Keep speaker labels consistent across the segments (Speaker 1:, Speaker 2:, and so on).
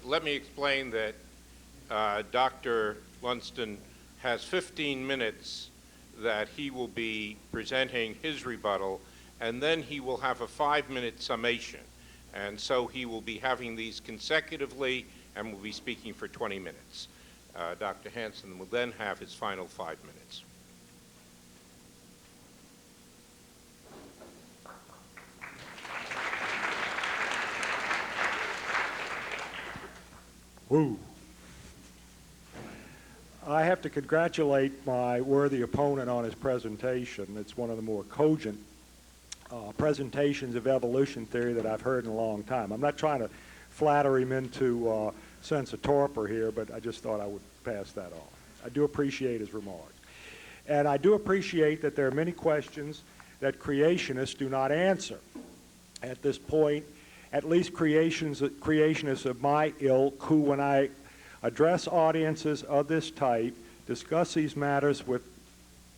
Speaker 1: Let me explain that Dr. Lumsden has 15 minutes that he will be presenting his rebuttal, and then he will have a 5-minute summation. And so he will be having these consecutively and will be speaking for 20 minutes. Dr. Hansen will then have his final 5 minutes.
Speaker 2: Woo. I have to congratulate my worthy opponent on his presentation. It's one of the more cogent presentations of evolution theory that I've heard in a long time. I'm not trying to flatter him into a sense of torpor here, but I just thought I would pass that on. I do appreciate his remarks. And I do appreciate that there are many questions that creationists do not answer. At this point, at least creationists of my ilk, who, when I address audiences of this type, discuss these matters with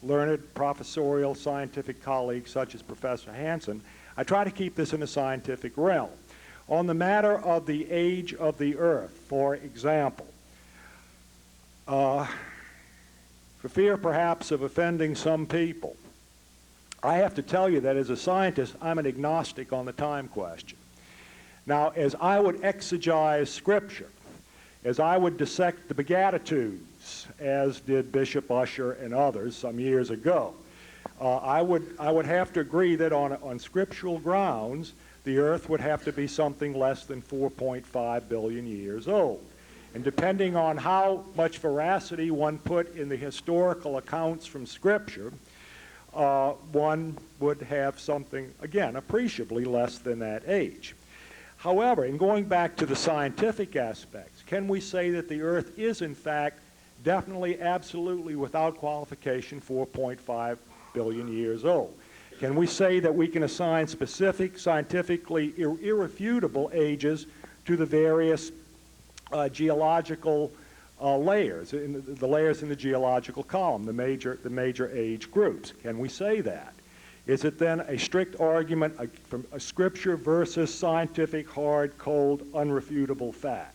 Speaker 2: learned professorial scientific colleagues such as Professor Hansen, I try to keep this in a scientific realm. On the matter of the age of the Earth, for example, for fear perhaps of offending some people, I have to tell you that as a scientist, I'm an agnostic on the time question. Now, as I would exegete Scripture, as I would dissect the Beatitudes, as did Bishop Ussher and others some years ago, I would have to agree that on scriptural grounds, the Earth would have to be something less than 4.5 billion years old. And depending on how much veracity one put in the historical accounts from Scripture, one would have something, again, appreciably less than that age. However, in going back to the scientific aspects, can we say that the Earth is, in fact, definitely, absolutely, without qualification, 4.5 billion years old? Can we say that we can assign specific, scientifically irrefutable ages to the various geological layers, the layers in the geological column, the major age groups? Can we say that? Is it then a strict argument from a Scripture versus scientific, hard, cold, unrefutable fact?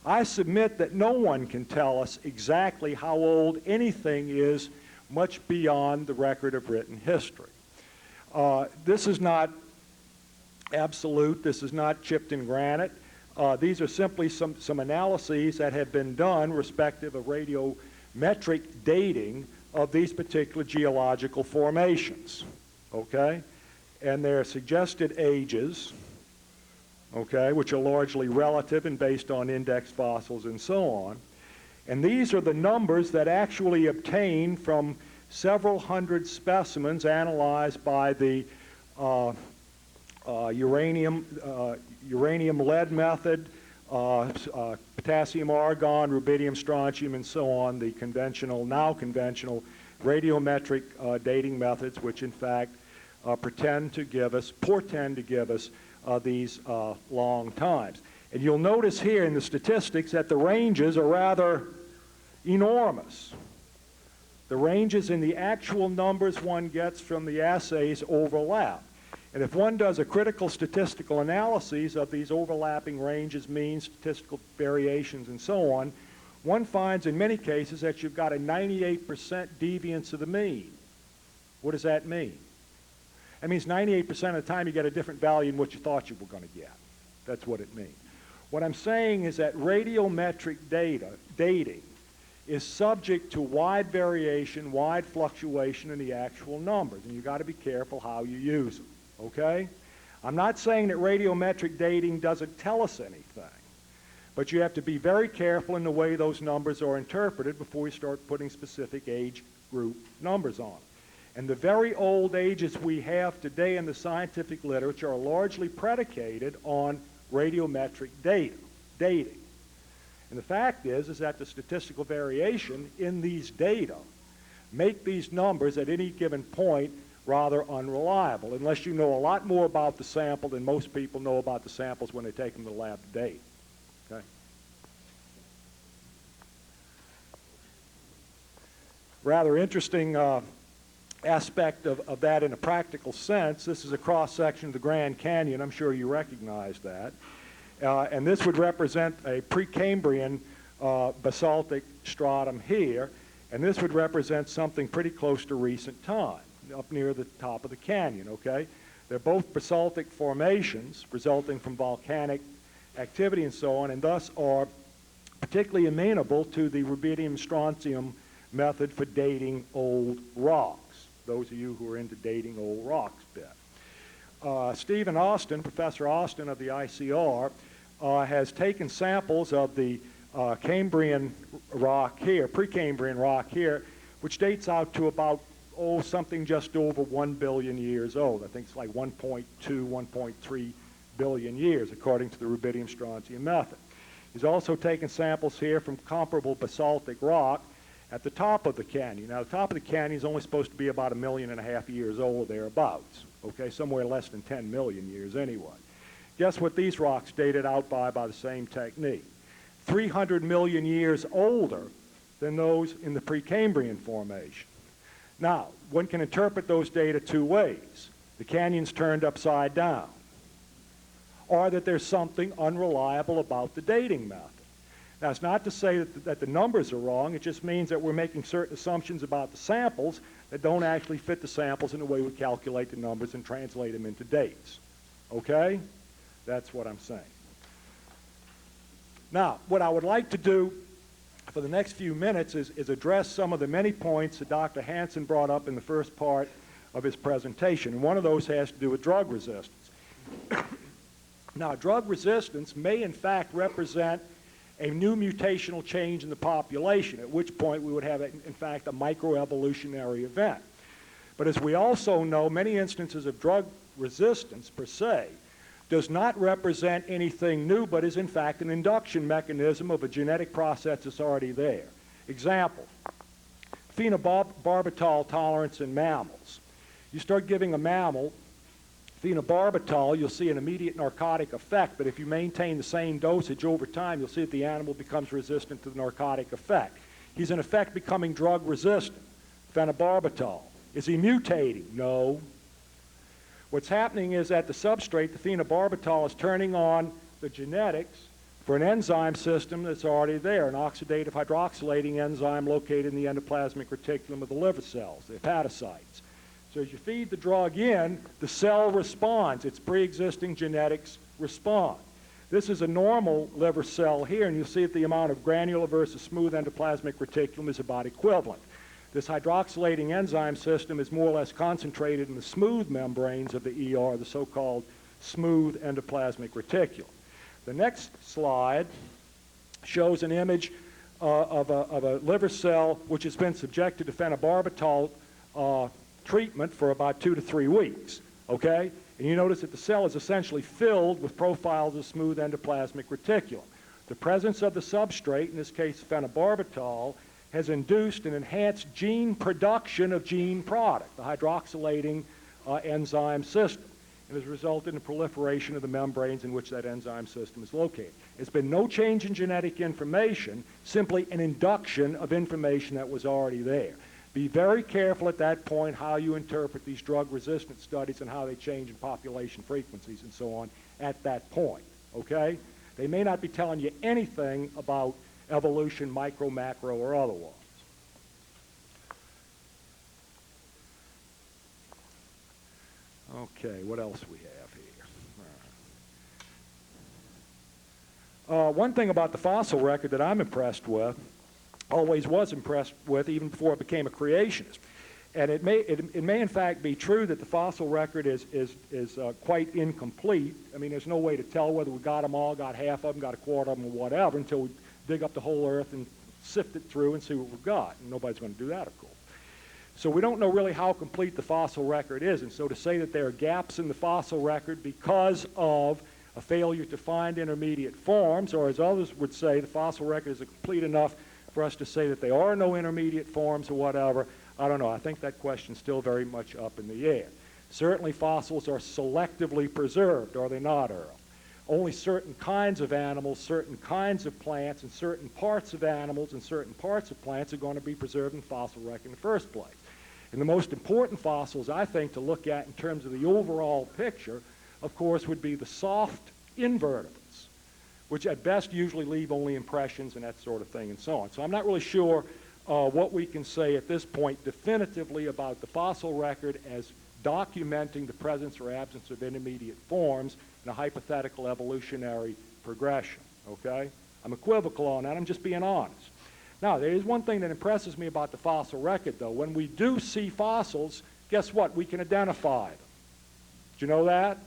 Speaker 2: I submit that no one can tell us exactly how old anything is much beyond the record of written history. This is not absolute. This is not chipped in granite. These are simply some analyses that have been done respective of radiometric dating of these particular geological formations, okay? And their suggested ages, okay, which are largely relative and based on index fossils and so on. And these are the numbers that actually obtained from several hundred specimens analyzed by the uranium lead method, potassium argon, rubidium strontium, and so on, the conventional, now conventional radiometric dating methods, which in fact portend to give us these long times. And you'll notice here in the statistics that the ranges are rather enormous. The ranges in the actual numbers one gets from the assays overlap. And if one does a critical statistical analysis of these overlapping ranges, means, statistical variations, and so on, one finds in many cases that you've got a 98% deviance of the mean. What does that mean? That means 98% of the time you get a different value than what you thought you were going to get. That's what it means. What I'm saying is that radiometric dating is subject to wide variation, wide fluctuation in the actual numbers, and you've got to be careful how you use them, okay? I'm not saying that radiometric dating doesn't tell us anything, but you have to be very careful in the way those numbers are interpreted before you start putting specific age group numbers on them. And the very old ages we have today in the scientific literature are largely predicated on radiometric dating. And the fact is that the statistical variation in these data make these numbers at any given point rather unreliable, unless you know a lot more about the sample than most people know about the samples when they take them to the lab to date. Okay? Rather interesting aspect of that in a practical sense. This is a cross-section of the Grand Canyon. I'm sure you recognize that. And this would represent a Precambrian basaltic stratum here, and this would represent something pretty close to recent time, up near the top of the canyon, okay? They're both basaltic formations resulting from volcanic activity and so on, and thus are particularly amenable to the rubidium-strontium method for dating old rocks. Those of you who are into dating old rocks bit. Stephen Austin, Professor Austin of the ICR, has taken samples of the Cambrian rock here, Precambrian rock here, which dates out to about, something just over 1 billion years old. I think it's like 1.2, 1.3 billion years, according to the rubidium-strontium method. He's also taken samples here from comparable basaltic rock at the top of the canyon. Now, the top of the canyon is only supposed to be about 1.5 million years old, thereabouts, okay, somewhere less than 10 million years anyway. Guess what these rocks dated out by the same technique? 300 million years older than those in the Precambrian formation. Now, one can interpret those data two ways. The canyon's turned upside down, or that there's something unreliable about the dating method. Now, it's not to say that the numbers are wrong. It just means that we're making certain assumptions about the samples that don't actually fit the samples in the way we calculate the numbers and translate them into dates. Okay? That's what I'm saying. Now, what I would like to do for the next few minutes is address some of the many points that Dr. Hansen brought up in the first part of his presentation. And one of those has to do with drug resistance. Now, drug resistance may in fact represent a new mutational change in the population, at which point we would have, in fact, a microevolutionary event. But as we also know, many instances of drug resistance per se does not represent anything new, but is in fact an induction mechanism of a genetic process that's already there. Example, phenobarbital tolerance in mammals. You start giving a mammal phenobarbital, you'll see an immediate narcotic effect, but if you maintain the same dosage over time, you'll see that the animal becomes resistant to the narcotic effect. He's in effect becoming drug resistant, phenobarbital. Is he mutating? No. What's happening is that the substrate, the phenobarbital, is turning on the genetics for an enzyme system that's already there, an oxidative hydroxylating enzyme located in the endoplasmic reticulum of the liver cells, the hepatocytes. So as you feed the drug in, the cell responds. Its pre-existing genetics respond. This is a normal liver cell here, and you'll see that the amount of granular versus smooth endoplasmic reticulum is about equivalent. This hydroxylating enzyme system is more or less concentrated in the smooth membranes of the ER, the so-called smooth endoplasmic reticulum. The next slide shows an image of a liver cell which has been subjected to phenobarbital treatment for about 2 to 3 weeks, okay? And you notice that the cell is essentially filled with profiles of smooth endoplasmic reticulum. The presence of the substrate, in this case phenobarbital, has induced an enhanced gene production of gene product, the hydroxylating enzyme system, and has resulted in proliferation of the membranes in which that enzyme system is located. It's been no change in genetic information, simply an induction of information that was already there. Be very careful at that point how you interpret these drug-resistant studies and how they change in population frequencies and so on at that point, okay? They may not be telling you anything about evolution, micro, macro, or otherwise. Okay, what else we have here? One thing about the fossil record that I'm impressed with, always was impressed with even before it became a creationist, and it may in fact be true that the fossil record is quite incomplete. I mean, there's no way to tell whether we got them all, got half of them, got a quarter of them, or whatever, until we dig up the whole earth and sift it through and see what we've got. And nobody's going to do that, of course. So we don't know really how complete the fossil record is. And so to say that there are gaps in the fossil record because of a failure to find intermediate forms, or as others would say, the fossil record is complete enough for us to say that there are no intermediate forms or whatever, I don't know. I think that question's still very much up in the air. Certainly fossils are selectively preserved, are they not, Earl? Only certain kinds of animals, certain kinds of plants, and certain parts of animals and certain parts of plants are going to be preserved in the fossil record in the first place. And the most important fossils, I think, to look at in terms of the overall picture, of course, would be the soft invertebrates. which at best usually leave only impressions and that sort of thing and so on. So I'm not really sure what we can say at this point definitively about the fossil record as documenting the presence or absence of intermediate forms in a hypothetical evolutionary progression, okay? I'm equivocal on that, I'm just being honest. Now, there is one thing that impresses me about the fossil record, though. When we do see fossils, guess what? We can identify them. Do you know that?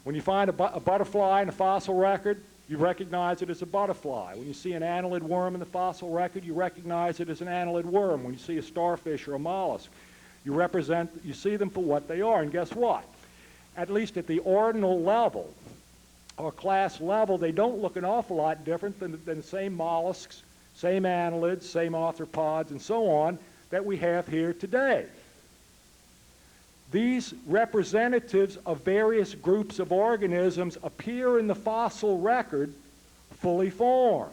Speaker 2: When you find a butterfly in a fossil record, you recognize it as a butterfly. When you see an annelid worm in the fossil record, you recognize it as an annelid worm. When you see a starfish or a mollusk, you see them for what they are. And guess what? At least at the ordinal level or class level, they don't look an awful lot different than the same mollusks, same annelids, same arthropods, and so on that we have here today. These representatives of various groups of organisms appear in the fossil record fully formed.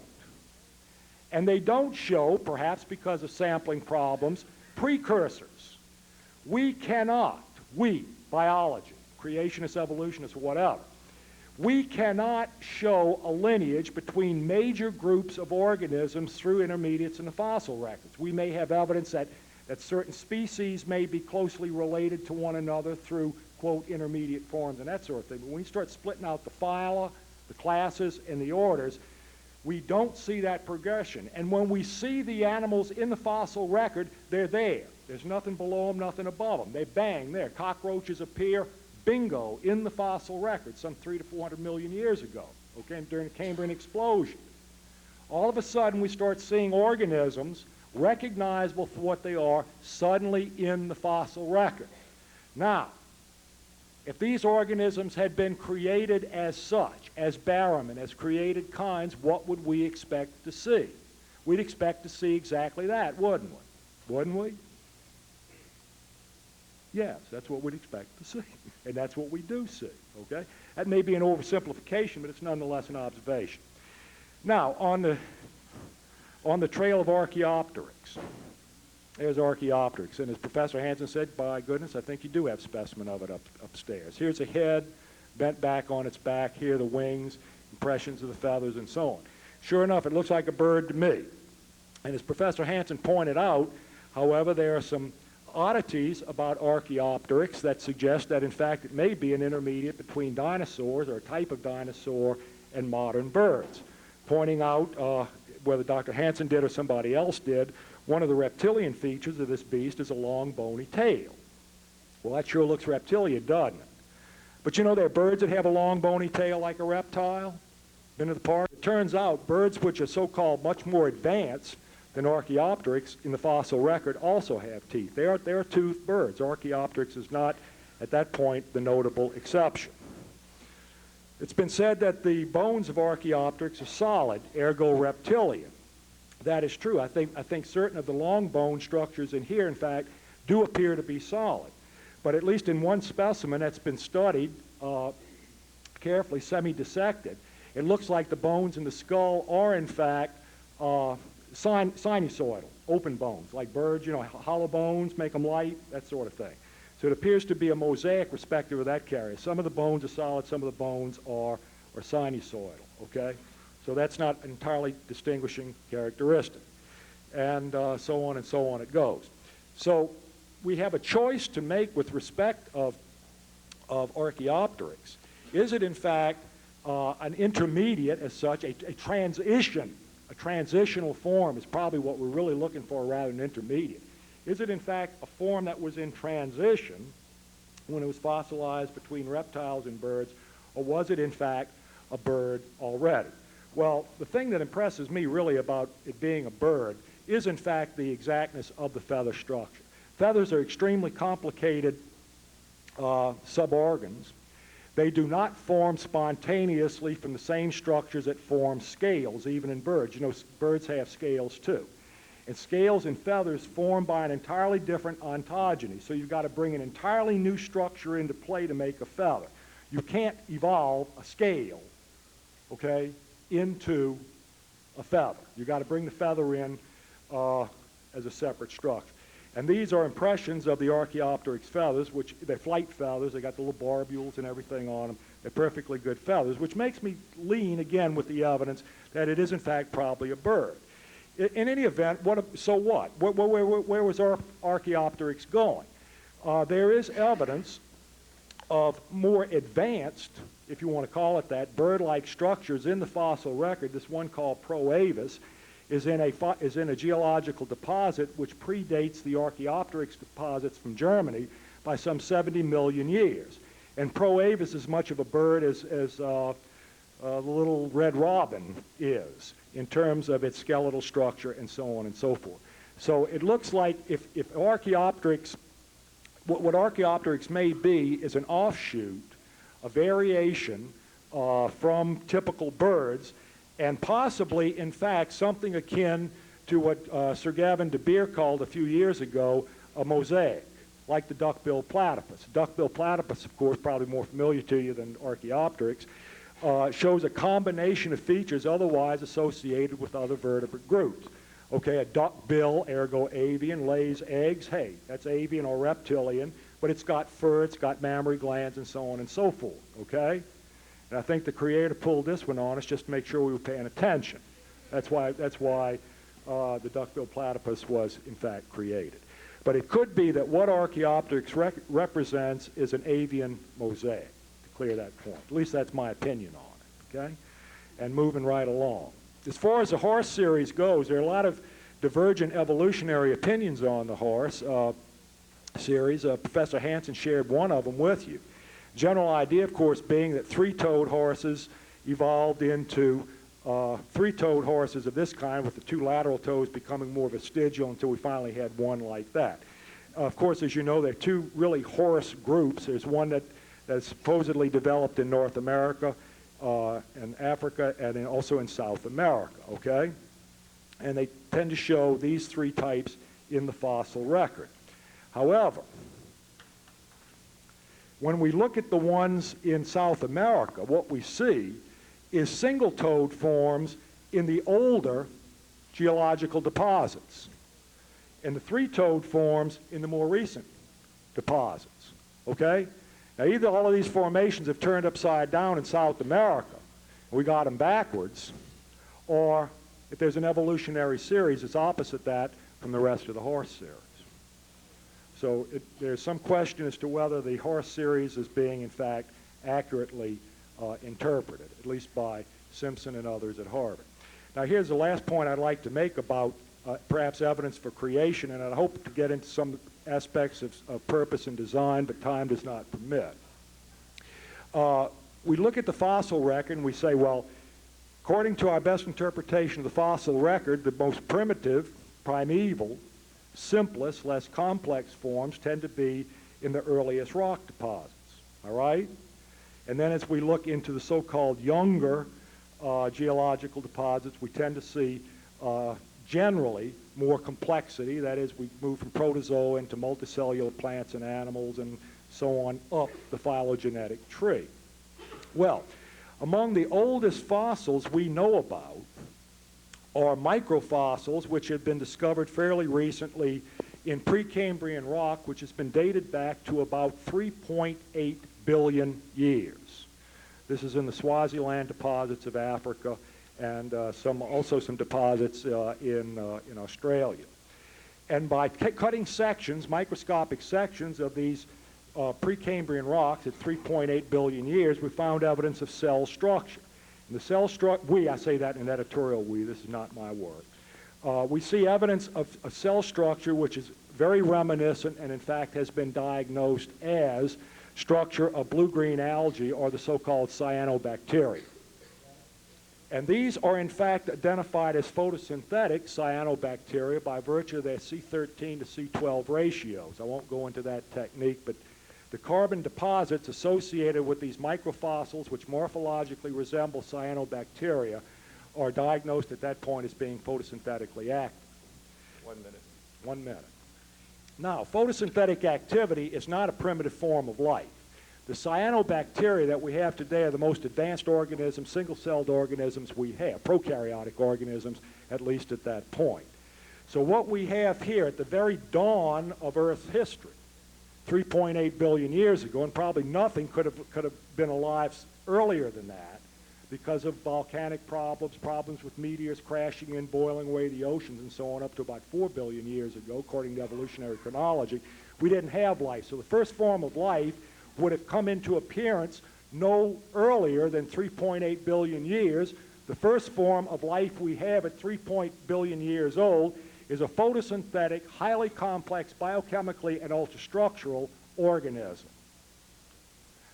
Speaker 2: And they don't show, perhaps because of sampling problems, precursors. We cannot, biology, creationists, evolutionists, whatever, we cannot show a lineage between major groups of organisms through intermediates in the fossil records. We may have evidence that certain species may be closely related to one another through, quote, intermediate forms and that sort of thing. But when you start splitting out the phyla, the classes, and the orders, we don't see that progression. And when we see the animals in the fossil record, they're there. There's nothing below them, nothing above them. They bang there. Cockroaches appear, bingo, in the fossil record some 300 to 400 million years ago, okay, during the Cambrian explosion. All of a sudden, we start seeing organisms recognizable for what they are suddenly in the fossil record. Now, if these organisms had been created as such, as Barrowman, as created kinds, what would we expect to see? We'd expect to see exactly that, wouldn't we? Wouldn't we? Yes, that's what we'd expect to see, and that's what we do see, okay? That may be an oversimplification, but it's nonetheless an observation. Now, on the trail of Archaeopteryx, there's Archaeopteryx, and as Professor Hansen said, by goodness, I think you do have a specimen of it upstairs. Here's a head bent back on its back, here the wings, impressions of the feathers, and so on. Sure enough, it looks like a bird to me. And as Professor Hansen pointed out, however, there are some oddities about Archaeopteryx that suggest that, in fact, it may be an intermediate between dinosaurs or a type of dinosaur and modern birds, pointing out, whether Dr. Hansen did or somebody else did, one of the reptilian features of this beast is a long, bony tail. Well, that sure looks reptilian, doesn't it? But you know, there are birds that have a long, bony tail like a reptile. Been to the park? It turns out birds which are so-called much more advanced than Archaeopteryx in the fossil record also have teeth. They are toothed birds. Archaeopteryx is not, at that point, the notable exception. It's been said that the bones of Archaeopteryx are solid, ergo reptilian. That is true. I think certain of the long bone structures in here, in fact, do appear to be solid. But at least in one specimen that's been studied carefully, semi-dissected, it looks like the bones in the skull are, in fact, sinusoidal, open bones, like birds, you know, hollow bones, make them light, that sort of thing. So it appears to be a mosaic respective of that carrier. Some of the bones are solid, some of the bones are sinusoidal, okay? So that's not an entirely distinguishing characteristic. And so on and so on it goes. So we have a choice to make with respect of Archaeopteryx. Is it, in fact, an intermediate as such, a transition? A transitional form is probably what we're really looking for rather than intermediate. Is it, in fact, a form that was in transition when it was fossilized between reptiles and birds, or was it, in fact, a bird already? Well, the thing that impresses me really about it being a bird is, in fact, the exactness of the feather structure. Feathers are extremely complicated suborgans. They do not form spontaneously from the same structures that form scales, even in birds. You know, birds have scales too. And scales and feathers form by an entirely different ontogeny. So you've got to bring an entirely new structure into play to make a feather. You can't evolve a scale, okay, into a feather. You've got to bring the feather in as a separate structure. And these are impressions of the Archaeopteryx feathers, which they're flight feathers. They got the little barbules and everything on them. perfectly good feathers, which makes me lean again with the evidence that it is in fact probably a bird. In any event, so what? Where was Archaeopteryx going? There is evidence of more advanced, if you want to call it that, bird-like structures in the fossil record. This one called Proavis is in a geological deposit which predates the Archaeopteryx deposits from Germany by some 70 million years. And Proavis is as much of a bird as the little red robin is in terms of its skeletal structure and so on and so forth. So it looks like if Archaeopteryx, what Archaeopteryx may be is an offshoot, a variation from typical birds, and possibly, in fact, something akin to what Sir Gavin de Beer called a few years ago a mosaic, like the duck-billed platypus. Duck-billed platypus, of course, probably more familiar to you than Archaeopteryx, shows a combination of features otherwise associated with other vertebrate groups. Okay, a duck bill, ergo avian, lays eggs. Hey, that's avian or reptilian, but it's got fur, it's got mammary glands, and so on and so forth, okay? And I think the creator pulled this one on us just to make sure we were paying attention. That's why the duck-billed platypus was, in fact, created. But it could be that what Archaeopteryx represents is an avian mosaic, to clear that point. At least that's my opinion on it, okay? And moving right along. As far as the horse series goes, there are a lot of divergent evolutionary opinions on the horse series. Professor Hansen shared one of them with you. General idea, of course, being that three-toed horses evolved into three-toed horses of this kind, with the two lateral toes becoming more vestigial until we finally had one like that. Of course, as you know, there are two really horse groups. There's one that's supposedly developed in North America, and Africa, and also in South America, okay? And they tend to show these three types in the fossil record. However, when we look at the ones in South America, what we see is single-toed forms in the older geological deposits, and the three-toed forms in the more recent deposits, okay? Now, either all of these formations have turned upside down in South America, and we got them backwards, or if there's an evolutionary series, it's opposite that from the rest of the horse series. So there's some question as to whether the horse series is being, in fact, accurately interpreted, at least by Simpson and others at Harvard. Now, here's the last point I'd like to make about perhaps evidence for creation, and I hope to get into some aspects of purpose and design, but time does not permit. We look at the fossil record and we say, well, according to our best interpretation of the fossil record, the most primitive, primeval, simplest, less complex forms tend to be in the earliest rock deposits, all right? And then as we look into the so-called younger geological deposits, we tend to see generally more complexity. That is, we move from protozoa into multicellular plants and animals and so on up the phylogenetic tree. Well, among the oldest fossils we know about are microfossils, which have been discovered fairly recently in Precambrian rock, which has been dated back to about 3.8 billion years. This is in the Swaziland deposits of Africa, and also some deposits in Australia. And by cutting sections, microscopic sections of these Precambrian rocks at 3.8 billion years, we found evidence of cell structure. And the cell structure, I say that in editorial this is not my work. We see evidence of a cell structure which is very reminiscent and in fact has been diagnosed as structure of blue-green algae, or the so-called cyanobacteria. And these are in fact identified as photosynthetic cyanobacteria by virtue of their C13 to C12 ratios. I won't go into that technique, but the carbon deposits associated with these microfossils, which morphologically resemble cyanobacteria, are diagnosed at that point as being photosynthetically active.
Speaker 1: 1 minute.
Speaker 2: 1 minute. Now, photosynthetic activity is not a primitive form of life. The cyanobacteria that we have today are the most advanced organisms, single-celled organisms we have, prokaryotic organisms, at least at that point. So what we have here at the very dawn of Earth's history, 3.8 billion years ago, and probably nothing could have been alive earlier than that because of volcanic problems, problems with meteors crashing in, boiling away the oceans and so on, up to about 4 billion years ago, according to evolutionary chronology. We didn't have life. So the first form of life would have come into appearance no earlier than 3.8 billion years. The first form of life we have at 3 billion years old is a photosynthetic, highly complex, biochemically and ultrastructural organism.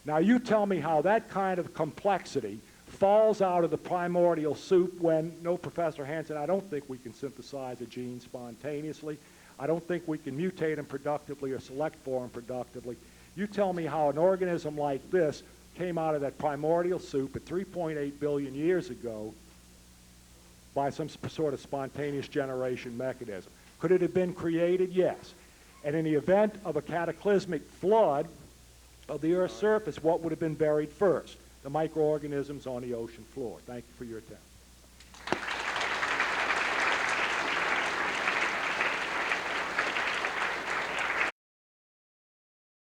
Speaker 2: Now you tell me how that kind of complexity falls out of the primordial soup when, no, Professor Hansen, I don't think we can synthesize a gene spontaneously. I don't think we can mutate them productively or select for them productively. You tell me how an organism like this came out of that primordial soup at 3.8 billion years ago by some sort of spontaneous generation mechanism. Could it have been created? Yes. And in the event of a cataclysmic flood of the Earth's surface, what would have been buried first? The microorganisms on the ocean floor. Thank you for your attention.